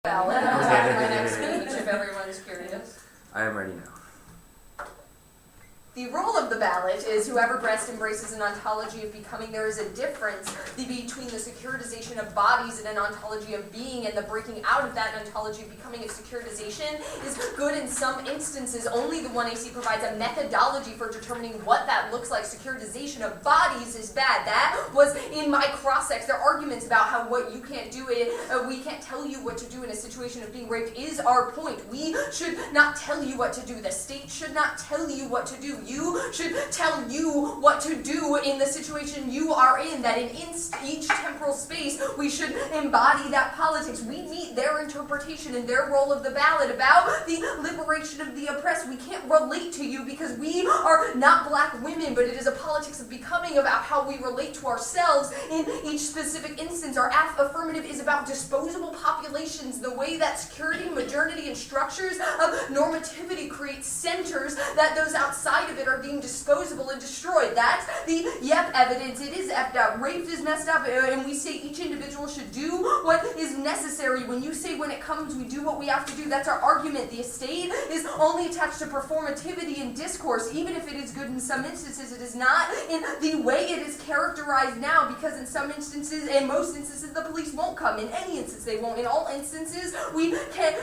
ballot. My next speech, if everyone's curious. I am ready now. The role of the ballot is whoever best embraces an ontology of becoming. There is a difference between the securitization of bodies and an ontology of being, and the breaking out of that ontology of becoming. If securitization is good in some instances, only the 1AC provides a methodology for determining what that looks like. Securitization of bodies is bad. That was in my cross-ex. There are arguments about how what you can't do, we can't tell you what to do in a situation of being raped is our point. We should not tell you what to do. The state should not tell you what to do. You should tell you what to do in the situation you are in, that in each temporal space we should embody that politics. We meet their interpretation and their role of the ballot about the liberation of the oppressed. We can't relate to you because we are not black women, but it is a politics of becoming about how we relate to ourselves in each specific instance. Our affirmative is about disposable populations, the way that security, modernity, and structures of normativity create centers that those outside of it are deemed disposable and destroyed. That's the evidence. It is effed up. Raped is messed up, and we say each individual should do what is necessary. When you say when it comes, we do what we have to do, that's our argument. The estate is only attached to performativity and discourse. Even if it is good in some instances, it is not in the way it is characterized now, because in some instances, in most instances, the police won't come. In any instance, they won't. In all instances,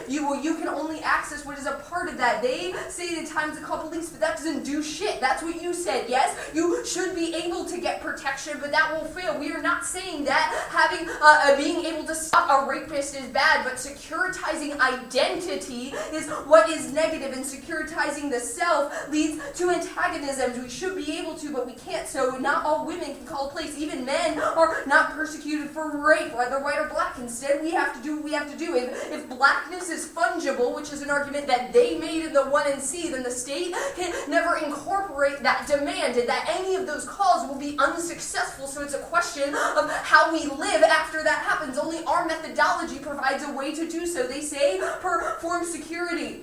you can only access what is a part of that. They say at times to call police, but that doesn't do shit. That's what you said. Yes, you should be able to get protection, but that will fail. We are not saying that having being able to stop a rapist is bad, but securitizing identity is what is negative, and securitizing the self leads to antagonisms. We should be able to, but we can't. So not all women can call a place. Even men are not persecuted for rape, whether white or black. Instead, we have to do what we have to do. If blackness is fungible, which is an argument that they made in the 1NC, then the state can never incorporate that demand, and that any of those calls will be unsuccessful. So it's a question of how we live after that happens. Only our methodology provides a way to do so. They say perform security.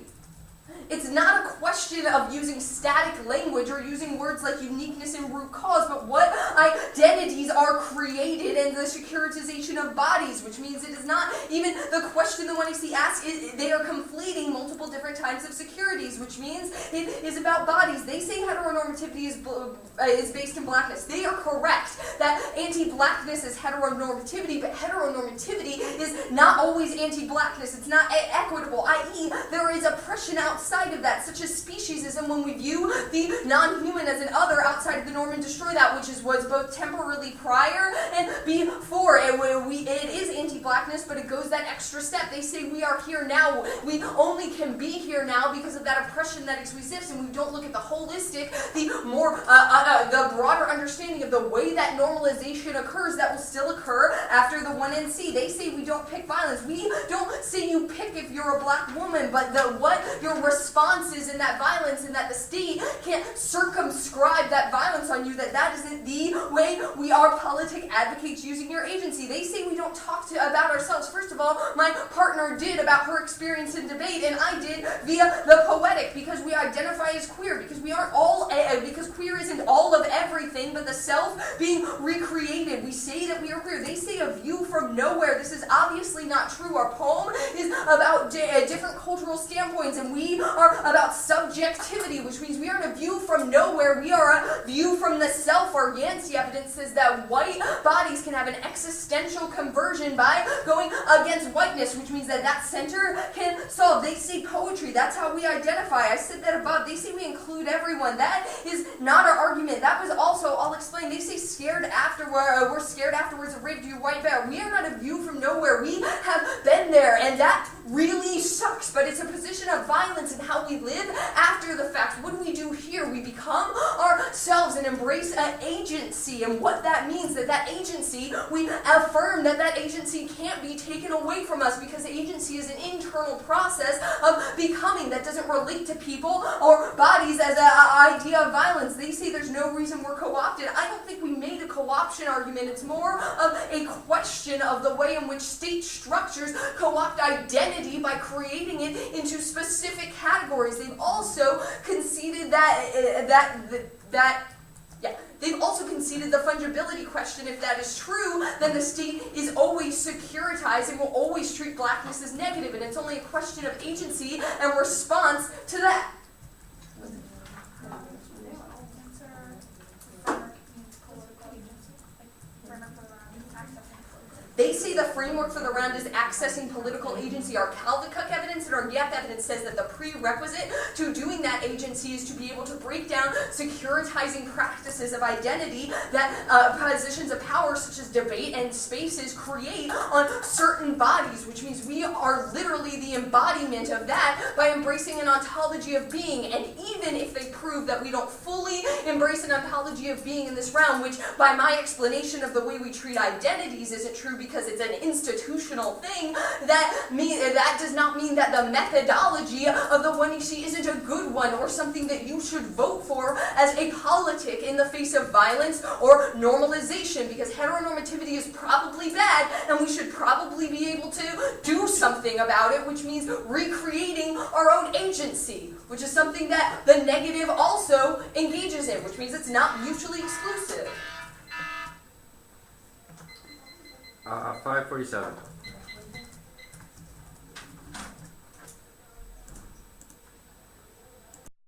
It's not a question of using static language or using words like uniqueness and root cause, but what identities are created and the securitization of bodies, which means it is not even the question the 1AC asks. They are conflating multiple different types of securities, which means it is about bodies. They say heteronormativity is based in blackness. They are correct that anti-blackness is heteronormativity, but heteronormativity is not always anti-blackness. It's not equitable, i.e. there is oppression outside of that, such as speciesism, when we view the non-human as an other outside of the norm and destroy that which was both temporally prior and before. It is anti-blackness, but it goes that extra step. They say we are here now. We only can be here now because of that oppression that exists, and we don't look at the holistic, the broader understanding of the way that normalization occurs that will still occur after the 1NC. They say we don't pick violence. We don't say you pick if you're a black woman, but what your response is in that violence, and that the state can't circumscribe that violence on you, that isn't the way we are politic advocates using your agency. They say we don't talk about ourselves. First of all, my partner did about her experience in debate, and I did via the poetic, because we identify as queer, because we aren't all, because queer isn't all of everything, but the self being recreated. We say that we are queer. They say a view from nowhere. This is obviously not true. Our poem is about different cultural standpoints, and we are about subjectivity, which means we aren't a view from nowhere. We are a view from the self. Our Yancey evidence says that white bodies can have an existential conversion by going against whiteness, which means that center can solve. They say poetry. That's how we identify. I said that above. They say we include everyone. That is not our argument. That was also, I'll explain. They say scared afterward. We're scared afterwards of rape. Do you white bear? We are not a view from nowhere. We have been there, and that really sucks, but it's a position of violence and how we live after the fact. What do we do here? We become ourselves and embrace an agency, and what that means, that agency, we affirm that agency can't be taken away from us, because agency is an internal process of becoming that doesn't relate to people or bodies as an idea of violence. They say there's no reason we're co-opted. I don't think we made a co-option argument. It's more of a question of the way in which state structures co-opt identity by creating it into specific categories. They've also conceded that Yeah, they've also conceded the fungibility question. If that is true, then the state is always securitized and will always treat blackness as negative, and it's only a question of agency and response to that. They say the framework for the round is accessing political agency. Our Calvin-Cook evidence and our Gap evidence says that the prerequisite to doing that agency is to be able to break down securitizing practices of identity that positions of power such as debate and spaces create on certain bodies, which means we are literally the embodiment of that by embracing an ontology of being. And even if they prove that we don't fully embrace an ontology of being in this round, which by my explanation of the way we treat identities isn't true because it's an institutional thing, that does not mean that the methodology of the one you see isn't a good one or something that you should vote for as a politic in the face of violence or normalization, because heteronormativity is probably bad and we should probably be able to do something about it, which means recreating our own agency, which is something that the negative also engages in, which means it's not mutually exclusive. 547.